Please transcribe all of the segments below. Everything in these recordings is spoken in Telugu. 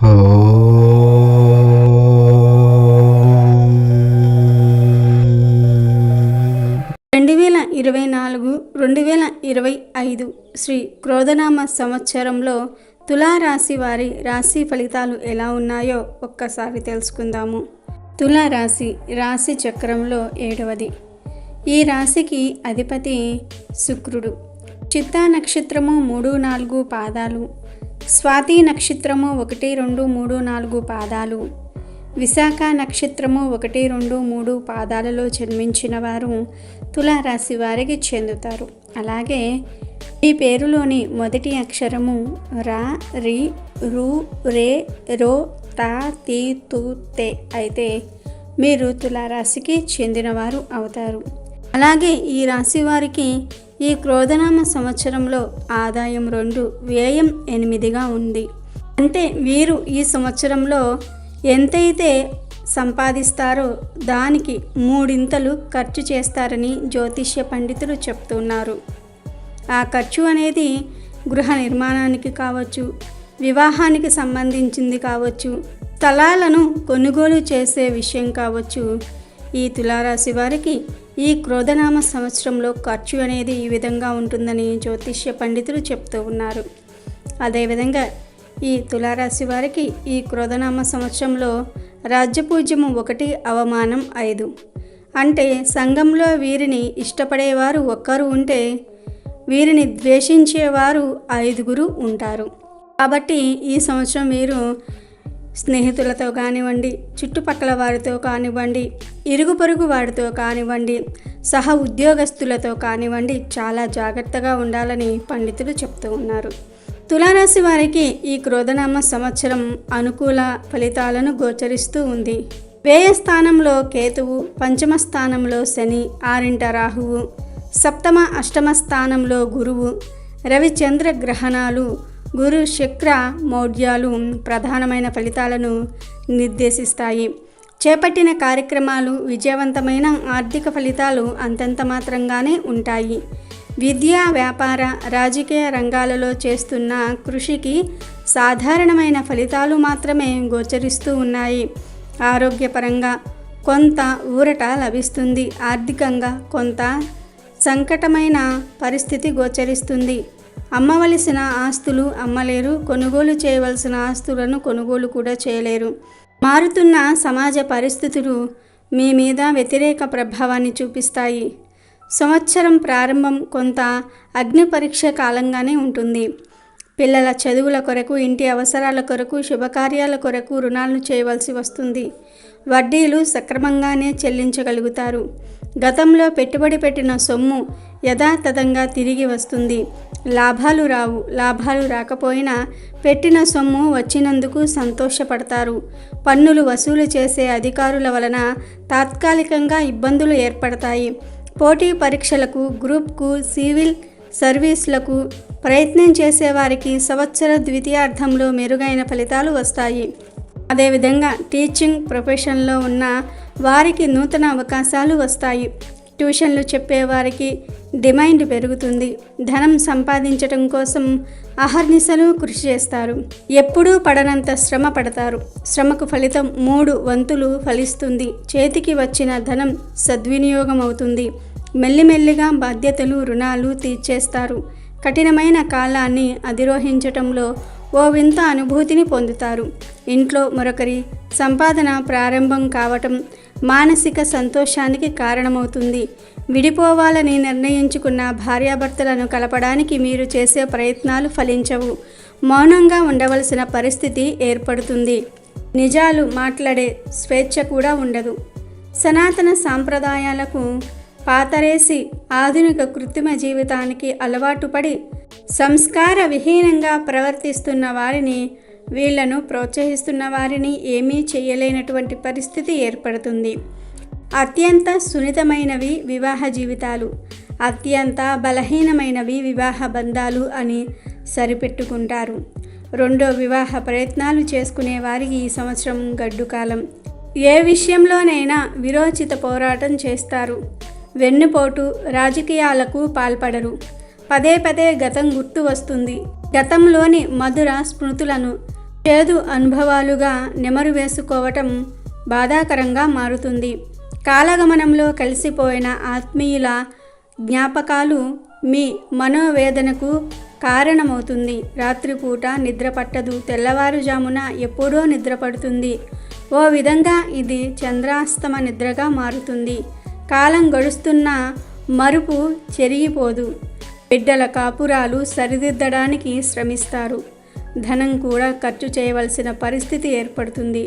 2024-2025 శ్రీ క్రోధనామ సంవత్సరంలో తులారాశి వారి రాశి ఫలితాలు ఎలా ఉన్నాయో ఒక్కసారి తెలుసుకుందాము. తులారాశి రాశి చక్రంలో 7వది. ఈ రాశికి అధిపతి శుక్రుడు. చిత్తా నక్షత్రము 3-4 పాదాలు, స్వాతి నక్షత్రము 1-2-3-4 పాదాలు, విశాఖ నక్షత్రము 1-2-3 పాదాలలో జన్మించిన వారు తులారాశి వారికి చెందుతారు. అలాగే ఈ పేరులోని మొదటి అక్షరము రా, రి, రు, రే, రో, తా, తీ, తు, తే అయితే మీరు తులారాశికి చెందినవారు అవుతారు. అలాగే ఈ రాశి వారికి ఈ క్రోధనామ సంవత్సరంలో ఆదాయం 2, వ్యయం 8గా ఉంది. అంటే వీరు ఈ సంవత్సరంలో ఎంతైతే సంపాదిస్తారో దానికి 3 ఖర్చు చేస్తారని జ్యోతిష్య పండితులు చెప్తున్నారు. ఆ ఖర్చు అనేది గృహ నిర్మాణానికి కావచ్చు, వివాహానికి సంబంధించింది కావచ్చు, స్థలాలను కొనుగోలు చేసే విషయం కావచ్చు. ఈ తులారాశి వారికి ఈ క్రోధనామ సంవత్సరంలో ఖర్చు అనేది ఈ విధంగా ఉంటుందని జ్యోతిష్య పండితులు చెప్తూ ఉన్నారు. అదేవిధంగా ఈ తులారాశి వారికి ఈ క్రోధనామ సంవత్సరంలో రాజ్యపూజ్యము 1, అవమానం 5. అంటే సంఘంలో వీరిని ఇష్టపడేవారు 1 ఉంటే వీరిని ద్వేషించేవారు 5 ఉంటారు. కాబట్టి ఈ సంవత్సరం వీరు స్నేహితులతో కానివ్వండి, చుట్టుపక్కల వారితో కానివ్వండి, ఇరుగు పొరుగు వారితో కానివ్వండి, సహ ఉద్యోగస్తులతో కానివ్వండి చాలా జాగ్రత్తగా ఉండాలని పండితులు చెప్తూ ఉన్నారు. తులారాశి వారికి ఈ క్రోధనామ సంవత్సరం అనుకూల ఫలితాలను గోచరిస్తూ ఉంది. వ్యయ స్థానంలో కేతువు, పంచమ స్థానంలో శని, 6 రాహువు, సప్తమ అష్టమ స్థానంలో గురువు, రవి చంద్ర గ్రహణాలు, గురు శుక్ర మౌఢ్యాలు ప్రధానమైన ఫలితాలను నిర్దేశిస్తాయి. చేపట్టిన కార్యక్రమాలు విజయవంతమైన, ఆర్థిక ఫలితాలు అంతంత మాత్రంగానే ఉంటాయి. విద్యా, వ్యాపార, రాజకీయ రంగాలలో చేస్తున్న కృషికి సాధారణమైన ఫలితాలు మాత్రమే గోచరిస్తూ ఉన్నాయి. ఆరోగ్యపరంగా కొంత ఊరట లభిస్తుంది. ఆర్థికంగా కొంత సంకటమైన పరిస్థితి గోచరిస్తుంది. అమ్మవలసిన ఆస్తులు అమ్మలేరు, కొనుగోలు చేయవలసిన ఆస్తులను కొనుగోలు కూడా చేయలేరు. మారుతున్న సమాజ పరిస్థితులు మీ మీద వ్యతిరేక ప్రభావాన్ని చూపిస్తాయి. సంవత్సరం ప్రారంభం కొంత అగ్ని పరీక్ష కాలంగానే ఉంటుంది. పిల్లల చదువుల కొరకు, ఇంటి అవసరాల కొరకు, శుభకార్యాల కొరకు రుణాలను చేయవలసి వస్తుంది. వడ్డీలు సక్రమంగానే చెల్లించగలుగుతారు. గతంలో పెట్టుబడి పెట్టిన సొమ్ము యథాతథంగా తిరిగి వస్తుంది. లాభాలు రావు. లాభాలు రాకపోయినా పెట్టిన సొమ్ము వచ్చినందుకు సంతోషపడతారు. పన్నులు వసూలు చేసే అధికారుల వలన తాత్కాలికంగా ఇబ్బందులు ఏర్పడతాయి. పోటీ పరీక్షలకు, గ్రూప్కు, సివిల్ సర్వీసులకు ప్రయత్నం చేసేవారికి సంవత్సర ద్వితీయార్థంలో మెరుగైన ఫలితాలు వస్తాయి. అదేవిధంగా టీచింగ్ ప్రొఫెషన్లో ఉన్న వారికి నూతన అవకాశాలు వస్తాయి. ట్యూషన్లు చెప్పేవారికి డిమాండ్ పెరుగుతుంది. ధనం సంపాదించడం కోసం అహర్నిశలు కృషి చేస్తారు. ఎప్పుడూ పడనంత శ్రమ పడతారు. శ్రమకు ఫలితం 3 వంతులు ఫలిస్తుంది. చేతికి వచ్చిన ధనం సద్వినియోగం అవుతుంది. మెల్లిమెల్లిగా బాధ్యతలు, రుణాలు తీర్చేస్తారు. కఠినమైన కాలాన్ని అధిరోహించటంలో ఓ వింత అనుభూతిని పొందుతారు. ఇంట్లో మరొకరి సంపాదన ప్రారంభం కావటం మానసిక సంతోషానికి కారణమవుతుంది. విడిపోవాలని నిర్ణయించుకున్న భార్యాభర్తలను కలపడానికి మీరు చేసే ప్రయత్నాలు ఫలించవు. మౌనంగా ఉండవలసిన పరిస్థితి ఏర్పడుతుంది. నిజాలు మాట్లాడే స్వేచ్ఛ కూడా ఉండదు. సనాతన సాంప్రదాయాలకు పాతరేసి ఆధునిక కృత్రిమ జీవితానికి అలవాటు పడి సంస్కార విహీనంగా ప్రవర్తిస్తున్న వారిని, వీళ్లను ప్రోత్సహిస్తున్న వారిని ఏమీ చేయలేనటువంటి పరిస్థితి ఏర్పడుతుంది. అత్యంత సున్నితమైనవి వివాహ జీవితాలు, అత్యంత బలహీనమైనవి వివాహ బంధాలు అని సరిపెట్టుకుంటారు. 2వ వివాహ ప్రయత్నాలు చేసుకునే వారికి ఈ సంవత్సరం గడ్డు కాలం. ఏ విషయంలోనైనా విరోచిత పోరాటం చేస్తారు. వెన్నుపోటు రాజకీయాలకు పాల్పడరు. పదే పదే గతం గుర్తు వస్తుంది. గతంలోని మధుర స్మృతులను చేదు అనుభవాలుగా నెమరు వేసుకోవటం బాధాకరంగా మారుతుంది. కాలగమనంలో కలిసిపోయిన ఆత్మీయుల జ్ఞాపకాలు మీ మనోవేదనకు కారణమవుతుంది. రాత్రిపూట నిద్ర పట్టదు, తెల్లవారుజామున ఎప్పుడో నిద్ర పడుతుంది. ఓ విధంగా ఇది చంద్రాస్తమ నిద్రగా మారుతుంది. కాలం గడుస్తున్నా మరుపు చెరిగిపోదు. బిడ్డల కాపురాలు సరిదిద్దడానికి శ్రమిస్తారు. ధనం కూడా ఖర్చు చేయవలసిన పరిస్థితి ఏర్పడుతుంది.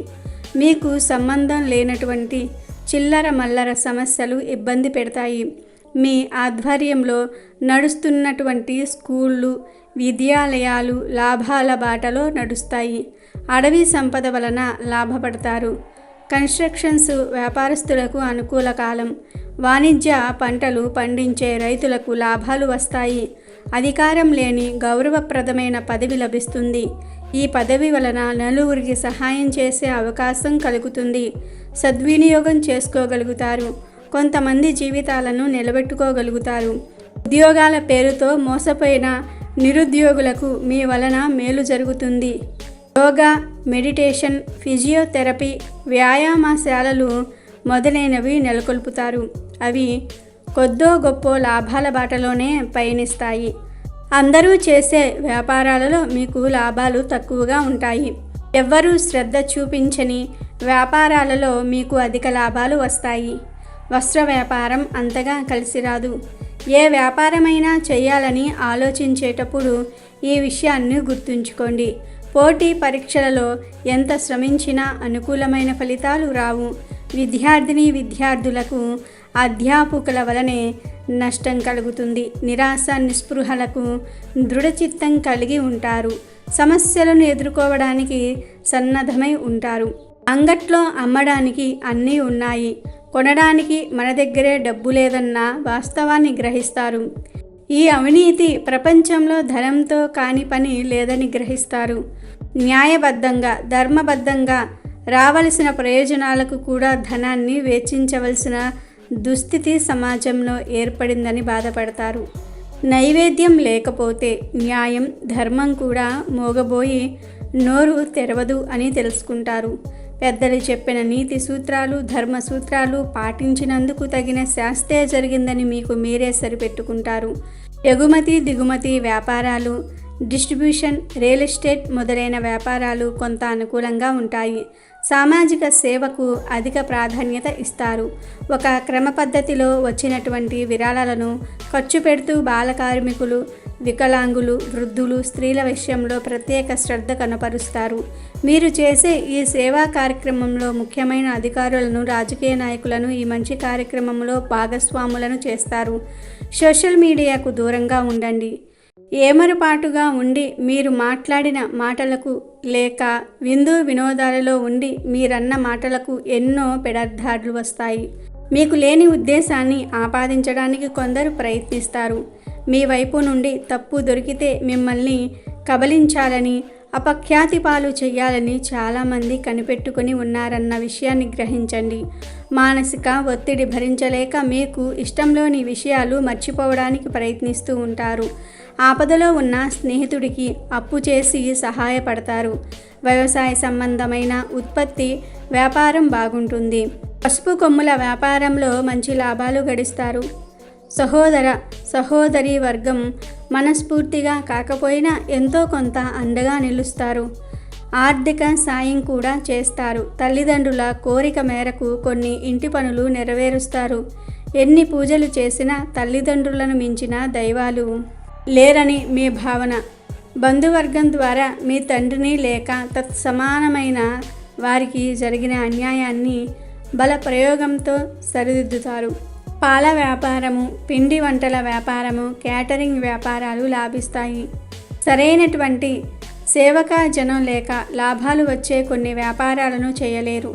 మీకు సంబంధం లేనటువంటి చిల్లర మల్లర సమస్యలు ఇబ్బంది పెడతాయి. మీ ఆధ్వర్యంలో నడుస్తున్నటువంటి స్కూళ్ళు, విద్యాలయాలు లాభాల బాటలో నడుస్తాయి. అడవి సంపద వలన లాభపడతారు. కన్స్ట్రక్షన్స్ వ్యాపారస్తులకు అనుకూల కాలం. వాణిజ్య పంటలు పండించే రైతులకు లాభాలు వస్తాయి. అధికారం లేని గౌరవప్రదమైన పదవి లభిస్తుంది. ఈ పదవి వలన నలుగురికి సహాయం చేసే అవకాశం కలుగుతుంది. సద్వినియోగం చేసుకోగలుగుతారు. కొంతమంది జీవితాలను నిలబెట్టుకోగలుగుతారు. ఉద్యోగాల పేరుతో మోసపోయిన నిరుద్యోగులకు మీ వలన మేలు జరుగుతుంది. యోగా, మెడిటేషన్, ఫిజియోథెరపీ, వ్యాయామశాలలు మొదలైనవి నెలకొల్పుతారు. అవి కొద్దో గొప్ప లాభాల బాటలోనే పయనిస్తాయి. అందరూ చేసే వ్యాపారాలలో మీకు లాభాలు తక్కువగా ఉంటాయి. ఎవ్వరూ శ్రద్ధ చూపించని వ్యాపారాలలో మీకు అధిక లాభాలు వస్తాయి. వస్త్ర వ్యాపారం అంతగా కలిసిరాదు. ఏ వ్యాపారమైనా చేయాలని ఆలోచించేటప్పుడు ఈ విషయాన్ని గుర్తుంచుకోండి. పోటీ పరీక్షలలో ఎంత శ్రమించినా అనుకూలమైన ఫలితాలు రావు. విద్యార్థులకు అధ్యాపకుల వలనే నష్టం కలుగుతుంది. నిరాశ నిస్పృహలకు దృఢచిత్తం కలిగి ఉంటారు. సమస్యలను ఎదుర్కోవడానికి సన్నద్ధమై ఉంటారు. అంగట్లో అమ్మడానికి అన్నీ ఉన్నాయి, కొనడానికి మన దగ్గరే డబ్బు లేదన్న వాస్తవాన్ని గ్రహిస్తారు. ఈ అవినీతి ప్రపంచంలో ధనంతో కాని పని లేదని గ్రహిస్తారు. న్యాయబద్ధంగా, ధర్మబద్ధంగా రావలసిన ప్రయోజనాలకు కూడా ధనాన్ని వెచ్చించవలసిన దుస్థితి సమాజంలో ఏర్పడిందని బాధపడతారు. నైవేద్యం లేకపోతే న్యాయం, ధర్మం కూడా మోగబోయి నోరు తెరవదు అని తెలుసుకుంటారు. పెద్దలు చెప్పిన నీతి సూత్రాలు, ధర్మ సూత్రాలు పాటించినందుకు తగిన శాస్తే జరిగిందని మీకు మీరే సరిపెట్టుకుంటారు. ఎగుమతి దిగుమతి వ్యాపారాలు, డిస్ట్రిబ్యూషన్, రియల్ ఎస్టేట్ మొదలైన వ్యాపారాలు కొంత అనుకూలంగా ఉంటాయి. సామాజిక సేవకు అధిక ప్రాధాన్యత ఇస్తారు. ఒక క్రమ పద్ధతిలో వచ్చినటువంటి విరాళాలను ఖర్చు పెడుతూ బాల కార్మికులు, వికలాంగులు, వృద్ధులు, స్త్రీల విషయంలో ప్రత్యేక శ్రద్ధ కనపరుస్తారు. మీరు చేసే ఈ సేవా కార్యక్రమంలో ముఖ్యమైన అధికారులను, రాజకీయ నాయకులను ఈ మంచి కార్యక్రమంలో భాగస్వాములను చేస్తారు. సోషల్ మీడియాకు దూరంగా ఉండండి. ఏమరపాటుగా ఉండి మీరు మాట్లాడిన మాటలకు లేక విందు వినోదాలలో ఉండి మీరన్న మాటలకు ఎన్నో పెడార్థాలు వస్తాయి. మీకు లేని ఉద్దేశాన్ని ఆపాదించడానికి కొందరు ప్రయత్నిస్తారు. మీ వైపు నుండి తప్పు దొరికితే మిమ్మల్ని కబలించాలని, అపఖ్యాతి పాలు చేయాలని చాలామంది కనిపెట్టుకుని ఉన్నారన్న విషయాన్ని గ్రహించండి. మానసిక ఒత్తిడి భరించలేక మీకు ఇష్టంలోని విషయాలు మర్చిపోవడానికి ప్రయత్నిస్తూ ఉంటారు. ఆపదలో ఉన్న స్నేహితుడికి అప్పు చేసి సహాయపడతారు. వ్యవసాయ సంబంధమైన ఉత్పత్తి వ్యాపారం బాగుంటుంది. పసుపు కొమ్ముల వ్యాపారంలో మంచి లాభాలు గడిస్తారు. సహోదరి వర్గం మనస్ఫూర్తిగా కాకపోయినా ఎంతో కొంత అండగా నిలుస్తారు. ఆర్థిక సాయం కూడా చేస్తారు. తల్లిదండ్రుల కోరిక మేరకు కొన్ని ఇంటి పనులు నెరవేరుస్తారు. ఎన్ని పూజలు చేసినా తల్లిదండ్రులను మించిన దైవాలు లేరని మీ భావన. బంధువర్గం ద్వారా మీ తండ్రిని లేక తత్సమానమైన వారికి జరిగిన అన్యాయాన్ని బల ప్రయోగంతో సరిదిద్దుతారు. పాల వ్యాపారము, పిండి వంటల వ్యాపారము, క్యాటరింగ్ వ్యాపారాలు లాభిస్తాయి. సరైనటువంటి సేవకా జనం లేక లాభాలు వచ్చే కొన్ని వ్యాపారాలను చేయలేరు.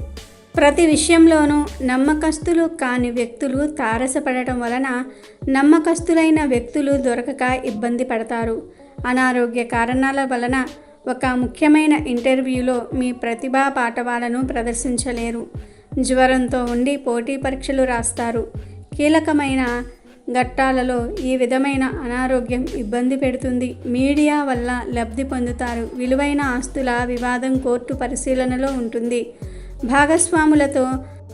ప్రతి విషయంలోనూ నమ్మకస్తులు కాని వ్యక్తులు తారసపడటం వలన నమ్మకస్తులైన వ్యక్తులు దొరకక ఇబ్బంది పడతారు. అనారోగ్య కారణాల వలన ఒక ముఖ్యమైన ఇంటర్వ్యూలో మీ ప్రతిభా పాటవాలను ప్రదర్శించలేరు. జ్వరంతో ఉండి పోటీ పరీక్షలు రాస్తారు. కీలకమైన ఘట్టాలలో ఈ విధమైన అనారోగ్యం ఇబ్బంది పెడుతుంది. మీడియా వల్ల లబ్ధి పొందుతారు. విలువైన ఆస్తుల వివాదం కోర్టు పరిశీలనలో ఉంటుంది. భాగస్వాములతో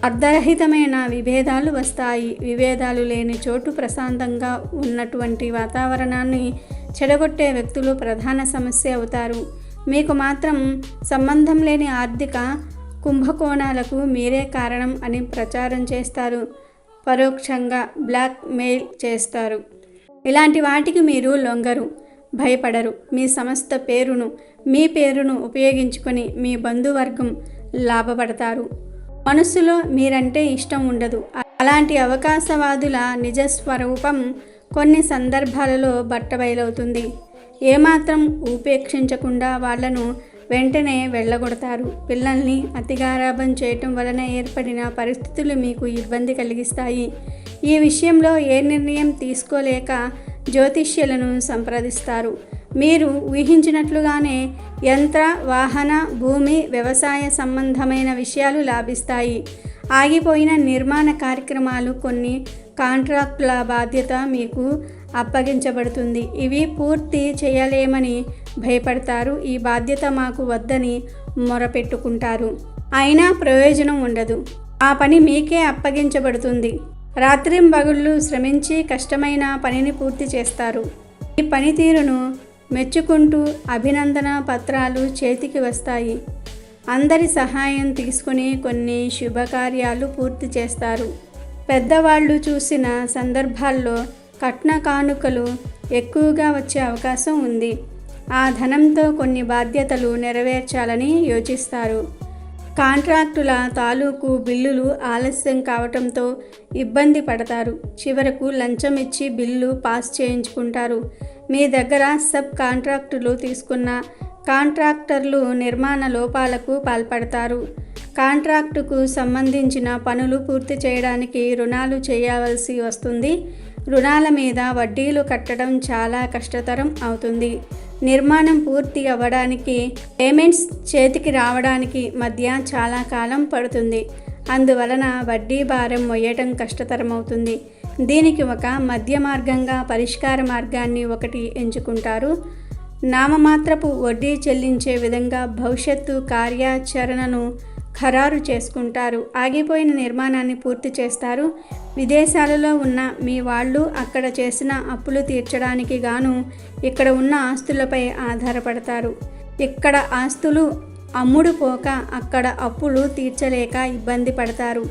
అర్ధరహితమైన విభేదాలు వస్తాయి. విభేదాలు లేని చోటు ప్రశాంతంగా ఉన్నటువంటి వాతావరణాన్ని చెడగొట్టే వ్యక్తులు ప్రధాన సమస్య అవుతారు. మీకు మాత్రం సంబంధం లేని ఆర్థిక కుంభకోణాలకు మీరే కారణం అని ప్రచారం చేస్తారు. పరోక్షంగా బ్లాక్ మెయిల్ చేస్తారు. ఇలాంటి వాటికి మీరు లొంగరు, భయపడరు. మీ సంస్థ పేరును, మీ పేరును ఉపయోగించుకొని మీ బంధువర్గం లాభపడతారు. మనస్సులో మీరంటే ఇష్టం ఉండదు. అలాంటి అవకాశవాదుల నిజస్వరూపం కొన్ని సందర్భాలలో బట్టబయలవుతుంది. ఏమాత్రం ఉపేక్షించకుండా వాళ్లను వెంటనే వెళ్ళగొడతారు. పిల్లల్ని అతిగారాబం చేయటం వలన ఏర్పడిన పరిస్థితులు మీకు ఇబ్బంది కలిగిస్తాయి. ఈ విషయంలో ఏ నిర్ణయం తీసుకోలేక జ్యోతిష్యులను సంప్రదిస్తారు. మీరు ఊహించినట్లుగానే యంత్ర, వాహన, భూమి, వ్యవసాయ సంబంధమైన విషయాలు లాభిస్తాయి. ఆగిపోయిన నిర్మాణ కార్యక్రమాలు, కొన్ని కాంట్రాక్టుల బాధ్యత మీకు అప్పగించబడుతుంది. ఇవి పూర్తి చేయలేమని భయపడతారు. ఈ బాధ్యత మాకు వద్దని మొరపెట్టుకుంటారు. అయినా ప్రయోజనం ఉండదు. ఆ పని మీకే అప్పగించబడుతుంది. రాత్రింబగళ్ళు శ్రమించి కష్టమైన పనిని పూర్తి చేస్తారు. ఈ పనితీరును మెచ్చుకుంటూ అభినందన పత్రాలు చేతికి వస్తాయి. అందరి సహాయం తీసుకుని కొన్ని శుభకార్యాలు పూర్తి చేస్తారు. పెద్దవాళ్ళు చూసిన సందర్భాల్లో కట్న కానుకలు ఎక్కువగా వచ్చే అవకాశం ఉంది. ఆ ధనంతో కొన్ని బాధ్యతలు నెరవేర్చాలని యోచిస్తారు. కాంట్రాక్టుల తాలూకు బిల్లులు ఆలస్యం కావటంతో ఇబ్బంది పడతారు. చివరకు లంచం ఇచ్చి బిల్లు పాస్ చేయించుకుంటారు. మీ దగ్గర సబ్ కాంట్రాక్టులు తీసుకున్న కాంట్రాక్టర్లు నిర్మాణ లోపాలకు పాల్పడతారు. కాంట్రాక్టుకు సంబంధించిన పనులు పూర్తి చేయడానికి రుణాలు చేయవలసి వస్తుంది. రుణాల మీద వడ్డీలు కట్టడం చాలా కష్టతరం అవుతుంది. నిర్మాణం పూర్తి అవ్వడానికి, పేమెంట్స్ చేతికి రావడానికి మధ్య చాలా కాలం పడుతుంది. అందువలన వడ్డీ భారం మొయ్యటం కష్టతరమవుతుంది. దీనికి ఒక మధ్య మార్గంగా పరిష్కార మార్గాన్ని ఒకటి ఎంచుకుంటారు. నామమాత్రపు వడ్డీ చెల్లించే విధంగా భవిష్యత్తు కార్యాచరణను ఖరారు చేసుకుంటారు. ఆగిపోయిన నిర్మాణాన్ని పూర్తి చేస్తారు. విదేశాలలో ఉన్న మీ వాళ్ళు అక్కడ చేసిన అప్పులు తీర్చడానికి గాను ఇక్కడ ఉన్న ఆస్తులపై ఆధారపడతారు. ఇక్కడ ఆస్తులు అమ్ముడు పోక అక్కడ అప్పులు తీర్చలేక ఇబ్బంది పడతారు.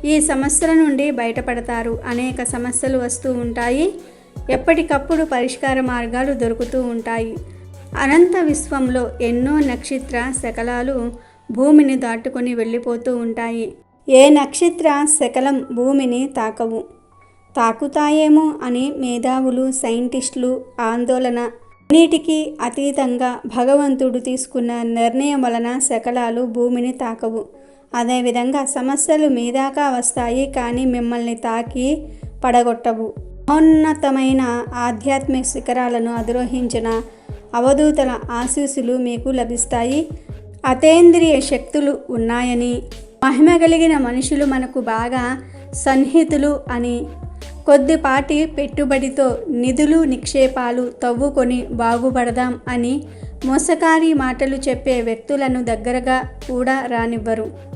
ఈ సమస్యల నుండి బయటపడతారు. అనేక సమస్యలు వస్తూ ఉంటాయి. ఎప్పటికప్పుడు పరిష్కార మార్గాలు దొరుకుతూ ఉంటాయి. అనంత విశ్వంలో ఎన్నో నక్షత్ర శకలాలు భూమిని దాటుకొని వెళ్ళిపోతూ ఉంటాయి. ఏ నక్షత్ర శకలం భూమిని తాకవు. తాకుతాయేమో అని మేధావులు, సైంటిస్టులు ఆందోళన. అన్నిటికీ అతీతంగా భగవంతుడు తీసుకున్న నిర్ణయం వలన శకలాలు భూమిని తాకవు. అదేవిధంగా సమస్యలు మీ దాకా వస్తాయి, కానీ మిమ్మల్ని తాకి పడగొట్టవు. మహోన్నతమైన ఆధ్యాత్మిక శిఖరాలను అధిరోహించిన అవధూతల ఆశీస్సులు మీకు లభిస్తాయి. అతేంద్రియ శక్తులు ఉన్నాయని, మహిమ కలిగిన మనుషులు మనకు బాగా సన్నిహితులు అని, కొద్దిపాటి పెట్టుబడితో నిధులు నిక్షేపాలు తవ్వుకొని బాగుపడదాం అని మోసకారి మాటలు చెప్పే వ్యక్తులను దగ్గరగా కూడా రానివ్వరు.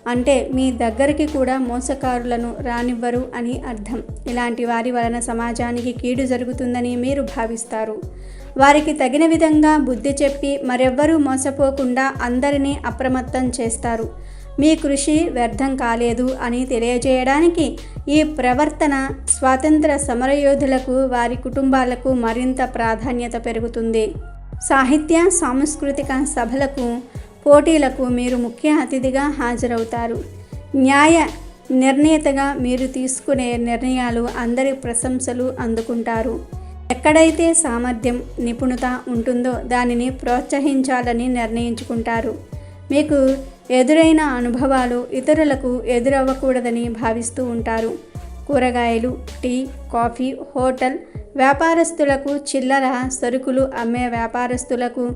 అంటే మీ దగ్గరికి కూడా మోసకారులను రానివ్వరు అని అర్థం. ఇలాంటి వారి వలన సమాజానికి కీడు జరుగుతుందని మీరు భావిస్తారు. వారికి తగిన విధంగా బుద్ధి చెప్పి మరెవ్వరూ మోసపోకుండా అందరినీ అప్రమత్తం చేస్తారు. మీ కృషి వ్యర్థం కాలేదు అని తెలియజేయడానికి ఈ ప్రవర్తన స్వాతంత్ర సమరయోధులకు, వారి కుటుంబాలకు మరింత ప్రాధాన్యత పెరుగుతుంది. సాహిత్య, సాంస్కృతిక సభలకు, పోటీలకు మీరు ముఖ్య అతిథిగా హాజరవుతారు. న్యాయ నిర్ణేతగా మీరు తీసుకునే నిర్ణయాలు అందరి ప్రశంసలు అందుకుంటారు. ఎక్కడైతే సామర్థ్యం, నిపుణత ఉంటుందో దానిని ప్రోత్సహించాలని నిర్ణయించుకుంటారు. మీకు ఎదురైన అనుభవాలు ఇతరులకు ఎదురవ్వకూడదని భావిస్తూ ఉంటారు. కూరగాయలు, టీ, కాఫీ, హోటల్ వ్యాపారస్తులకు, చిల్లర సరుకులు అమ్మే వ్యాపారస్తులకు,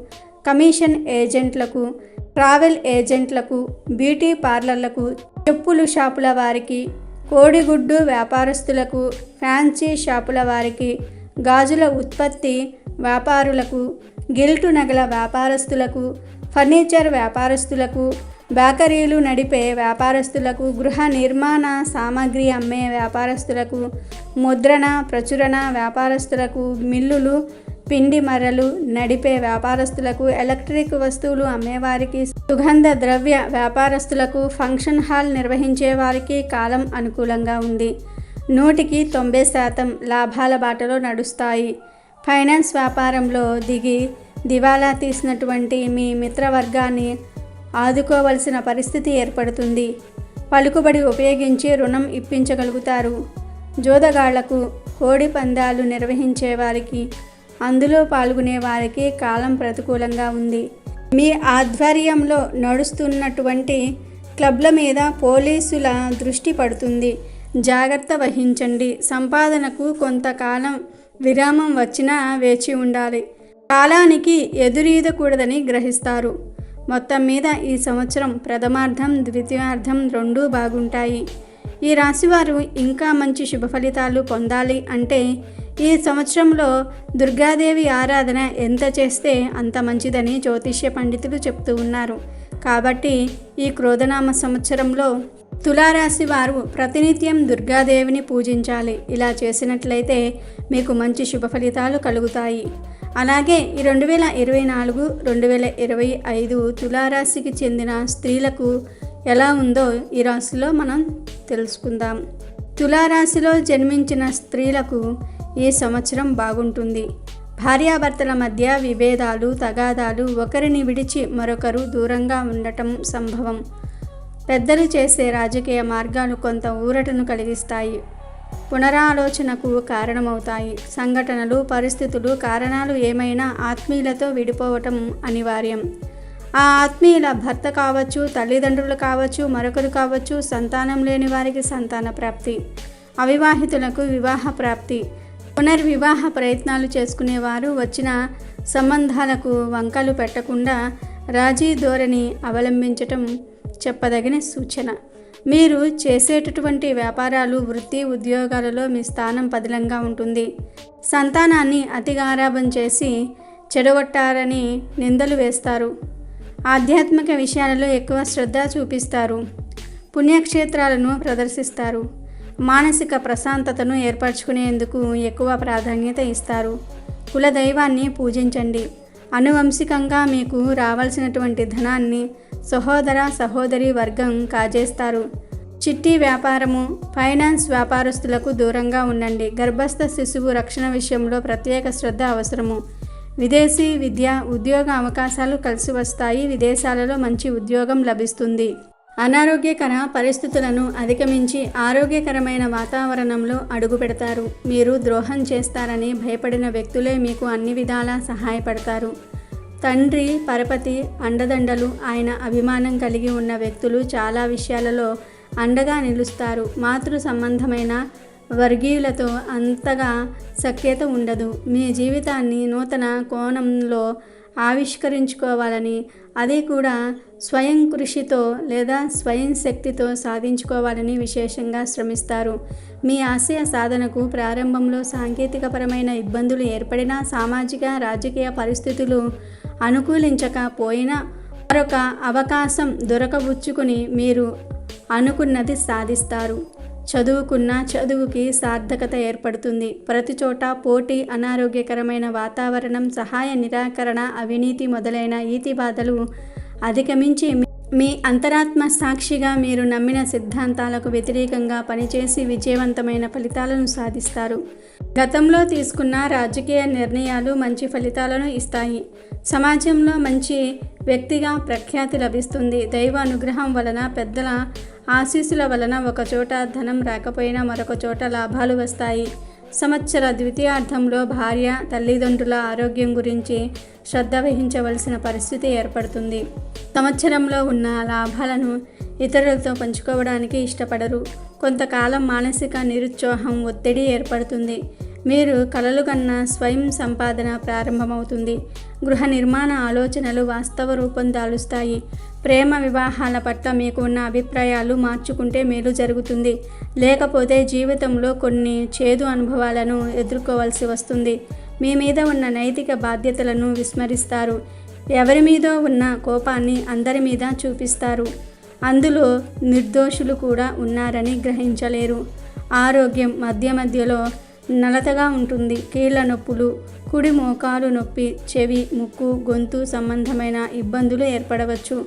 కమిషన్ ఏజెంట్లకు, ట్రావెల్ ఏజెంట్లకు, బ్యూటీ పార్లర్లకు, చెప్పులు షాపుల వారికి, కోడిగుడ్డు వ్యాపారస్తులకు, ఫ్యాన్సీ షాపుల వారికి, గాజుల ఉత్పత్తి వ్యాపారులకు, గిల్టు నగల వ్యాపారస్తులకు, ఫర్నిచర్ వ్యాపారస్తులకు, బేకరీలు నడిపే వ్యాపారస్తులకు, గృహ నిర్మాణ సామాగ్రి అమ్మే వ్యాపారస్తులకు, ముద్రణ ప్రచురణ వ్యాపారస్తులకు, మిల్లులు పిండి మర్రలు నడిపే వ్యాపారస్తులకు, ఎలక్ట్రిక్ వస్తువులు అమ్మేవారికి, సుగంధ ద్రవ్య వ్యాపారస్తులకు, ఫంక్షన్ హాల్ నిర్వహించే వారికి కాలం అనుకూలంగా ఉంది. 100% లాభాల బాటలో నడుస్తాయి. ఫైనాన్స్ వ్యాపారంలో దిగి దివాలా తీసినటువంటి మీ మిత్రవర్గాన్ని ఆదుకోవలసిన పరిస్థితి ఏర్పడుతుంది. పలుకుబడి ఉపయోగించి రుణం ఇప్పించగలుగుతారు. జోదగాళ్లకు, కోడి పందాలు నిర్వహించే వారికి, అందులో పాల్గొనే వారికి కాలం ప్రతికూలంగా ఉంది. మీ ఆధ్వర్యంలో నడుస్తున్నటువంటి క్లబ్ల మీద పోలీసుల దృష్టి పడుతుంది. జాగ్రత్త వహించండి. సంపాదనకు కొంతకాలం విరామం వచ్చినా వేచి ఉండాలి. కాలానికి ఎదురీదకూడదని గ్రహిస్తారు. మొత్తం మీద ఈ సంవత్సరం ప్రథమార్థం, ద్వితీయార్థం రెండూ బాగుంటాయి. ఈ రాశివారు ఇంకా మంచి శుభ ఫలితాలు పొందాలి అంటే ఈ సంవత్సరంలో దుర్గాదేవి ఆరాధన ఎంత చేస్తే అంత మంచిదని జ్యోతిష్య పండితులు చెప్తూ ఉన్నారు. కాబట్టి ఈ క్రోధనామ సంవత్సరంలో తులారాశి వారు ప్రతినిత్యం దుర్గాదేవిని పూజించాలి. ఇలా చేసినట్లయితే మీకు మంచి శుభ ఫలితాలు కలుగుతాయి. అలాగే ఈ 2024, 2025 తులారాశికి చెందిన స్త్రీలకు ఎలా ఉందో ఈ రాశిలో మనం తెలుసుకుందాం. తులారాశిలో జన్మించిన స్త్రీలకు ఈ సంవత్సరం బాగుంటుంది. భార్యాభర్తల మధ్య విభేదాలు, తగాదాలు, ఒకరిని విడిచి మరొకరు దూరంగా ఉండటం సంభవం. పెద్దలు చేసే రాజకీయ మార్గాలు కొంత ఊరటను కలిగిస్తాయి. పునరాలోచనకు కారణమవుతాయి. సంఘటనలు, పరిస్థితులు, కారణాలు ఏమైనా ఆత్మీయులతో విడిపోవటం అనివార్యం. ఆ ఆత్మీయుల భర్త కావచ్చు, తల్లిదండ్రులు కావచ్చు, మరొకరు కావచ్చు. సంతానం లేని వారికి సంతాన ప్రాప్తి, అవివాహితులకు వివాహ ప్రాప్తి, పునర్వివాహ ప్రయత్నాలు చేసుకునేవారు వచ్చిన సంబంధాలకు వంకలు పెట్టకుండా రాజీ ధోరణి అవలంబించటం చెప్పదగిన సూచన. మీరు చేసేటటువంటి వ్యాపారాలు, వృత్తి, ఉద్యోగాలలో మీ స్థానం పదిలంగా ఉంటుంది. సంతానాన్ని అతిగా ఆరాబం చేసి చెడగొట్టారని నిందలు వేస్తారు. ఆధ్యాత్మిక విషయాలలో ఎక్కువ శ్రద్ధ చూపిస్తారు. పుణ్యక్షేత్రాలను ప్రదర్శిస్తారు. మానసిక ప్రశాంతతను ఏర్పరచుకునేందుకు ఎక్కువ ప్రాధాన్యత ఇస్తారు. కులదైవాన్ని పూజించండి. అనువంశికంగా మీకు రావాల్సినటువంటి ధనాన్ని సహోదర సహోదరి వర్గం కాజేస్తారు. చిట్టి వ్యాపారము, ఫైనాన్స్ వ్యాపారస్తులకు దూరంగా ఉండండి. గర్భస్థ శిశువు రక్షణ విషయంలో ప్రత్యేక శ్రద్ధ అవసరము. విదేశీ విద్య, ఉద్యోగ అవకాశాలు కలిసి వస్తాయి. విదేశాలలో మంచి ఉద్యోగం లభిస్తుంది. అనారోగ్యకర పరిస్థితులను అధిగమించి ఆరోగ్యకరమైన వాతావరణంలో అడుగు పెడతారు. మీరు ద్రోహం చేస్తారని భయపడిన వ్యక్తులే మీకు అన్ని విధాలా సహాయపడతారు. తండ్రి పరపతి అండదండలు, ఆయన అభిమానం కలిగి ఉన్న వ్యక్తులు చాలా విషయాలలో అండగా నిలుస్తారు. మాతృ సంబంధమైన వర్గీయులతో అంతగా సఖ్యత ఉండదు. మీ జీవితాన్ని నూతన కోణంలో ఆవిష్కరించుకోవాలని, అది కూడా స్వయం కృషితో లేదా స్వయం శక్తితో సాధించుకోవాలని విశేషంగా శ్రమిస్తారు. మీ ఆశయ సాధనకు ప్రారంభంలో సాంకేతికపరమైన ఇబ్బందులు ఏర్పడినా, సామాజిక రాజకీయ పరిస్థితులు అనుకూలించకపోయినా మరొక అవకాశం దొరకబుచ్చుకుని మీరు అనుకున్నది సాధిస్తారు. చదువుకున్న చదువుకి సార్థకత ఏర్పడుతుంది. ప్రతి చోట పోటీ, అనారోగ్యకరమైన వాతావరణం, సహాయ నిరాకరణ, అవినీతి మొదలైన ఈతి బాధలు అధిగమించి మీ అంతరాత్మ సాక్షిగా మీరు నమ్మిన సిద్ధాంతాలకు వ్యతిరేకంగా పనిచేసి విజయవంతమైన ఫలితాలను సాధిస్తారు. గతంలో తీసుకున్న రాజకీయ నిర్ణయాలు మంచి ఫలితాలను ఇస్తాయి. సమాజంలో మంచి వ్యక్తిగా ప్రఖ్యాతి లభిస్తుంది. దైవ అనుగ్రహం వలన, పెద్దల ఆశీస్సుల వలన ఒకచోట ధనం రాకపోయినా మరొక చోట లాభాలు వస్తాయి. సంవత్సర ద్వితీయార్థంలో భార్య, తల్లిదండ్రుల ఆరోగ్యం గురించి శ్రద్ధ వహించవలసిన పరిస్థితి ఏర్పడుతుంది. సంవత్సరంలో ఉన్న లాభాలను ఇతరులతో పంచుకోవడానికి ఇష్టపడరు. కొంతకాలం మానసిక నిరుత్సాహం, ఒత్తిడి ఏర్పడుతుంది. మీరు కలలు కన్న స్వయం సంపాదన ప్రారంభమవుతుంది. గృహ నిర్మాణ ఆలోచనలు వాస్తవ రూపం దాలుస్తాయి. ప్రేమ వివాహాల పట్ల మీకు ఉన్న అభిప్రాయాలు మార్చుకుంటే మేలు జరుగుతుంది. లేకపోతే జీవితంలో కొన్ని చేదు అనుభవాలను ఎదుర్కోవాల్సి వస్తుంది. మీ మీద ఉన్న నైతిక బాధ్యతలను విస్మరిస్తారు. ఎవరి మీదో ఉన్న కోపాన్ని అందరి మీద చూపిస్తారు. అందులో నిర్దోషులు కూడా ఉన్నారని గ్రహించలేరు. ఆరోగ్యం మధ్యలో నలతగా ఉంటుంది. కీళ్ళ నొప్పులు, కుడి మోకాలు నొప్పి, చెవి, ముక్కు, గొంతు సంబంధమైన ఇబ్బందులు ఏర్పడవచ్చు.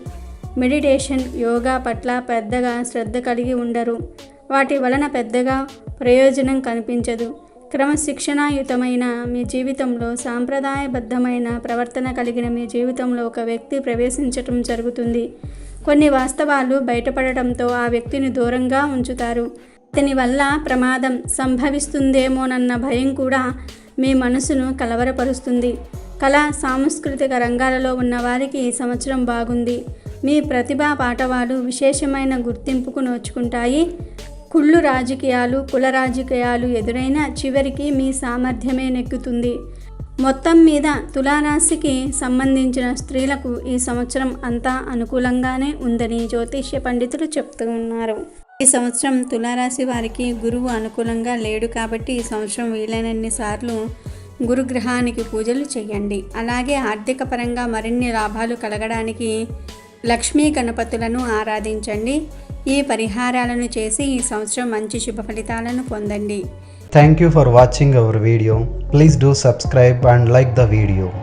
మెడిటేషన్, యోగా పట్ల పెద్దగా శ్రద్ధ కలిగి ఉండరు. వాటి వలన పెద్దగా ప్రయోజనం కనిపించదు. క్రమశిక్షణాయుతమైన మీ జీవితంలో, సాంప్రదాయబద్ధమైన ప్రవర్తన కలిగిన మీ జీవితంలో ఒక వ్యక్తి ప్రవేశించటం జరుగుతుంది. కొన్ని వాస్తవాలు బయటపడటంతో ఆ వ్యక్తిని దూరంగా ఉంచుతారు. అతని వల్ల ప్రమాదం సంభవిస్తుందేమోనన్న భయం కూడా మీ మనసును కలవరపరుస్తుంది. కళా సాంస్కృతిక రంగాలలో ఉన్నవారికి ఈ సంవత్సరం బాగుంది. మీ ప్రతిభా పాటవాలు విశేషమైన గుర్తింపుకు నోచుకుంటాయి. కుళ్ళు రాజకీయాలు, కుల రాజకీయాలు ఎదురైనా చివరికి మీ సామర్థ్యమే నెక్కుతుంది. మొత్తం మీద తులారాశికి సంబంధించిన స్త్రీలకు ఈ సంవత్సరం అంతా అనుకూలంగానే ఉందని జ్యోతిష్య పండితులు చెప్తూ ఉన్నారు. ఈ సంవత్సరం తులారాశి వారికి గురువు అనుకూలంగా లేడు కాబట్టి ఈ సంవత్సరం వీలైనన్ని సార్లు గురుగ్రహానికి పూజలు చేయండి. అలాగే ఆర్థిక పరంగా మరిన్ని లాభాలు కలగడానికి లక్ష్మీ గణపతులను ఆరాధించండి. ఈ పరిహారాలను చేసి ఈ సంవత్సరం మంచి శుభ ఫలితాలను పొందండి. Thank you for watching our video. Please do subscribe and like the video.